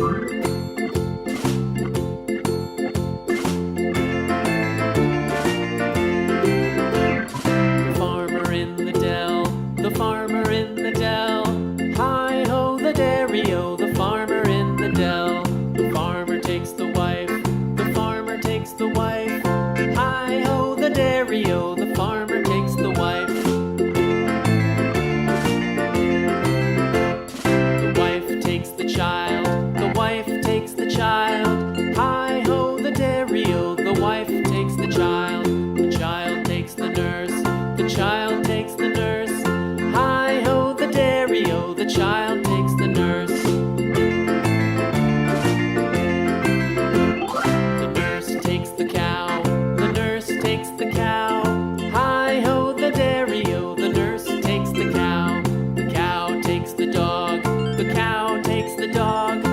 Farmer in the dell, the farmer in the dell. Hi-ho, the dairy-o, the farmer in the dell. The farmer takes the wife, the farmer takes the wife. Hi-ho, the dairy-o, the farmer takes the wife. The wife takes the child, the wife takes the child. Hi-ho, the dairy-o, the wife takes the child. The child takes the nurse, the child takes the nurse. Hi-ho, the dairy-o, the child takes the nurse. The nurse takes the cow, the nurse takes the cow. Hi-ho, the dairy-o, the nurse takes the cow. The cow takes the dog, the cow takes the dog.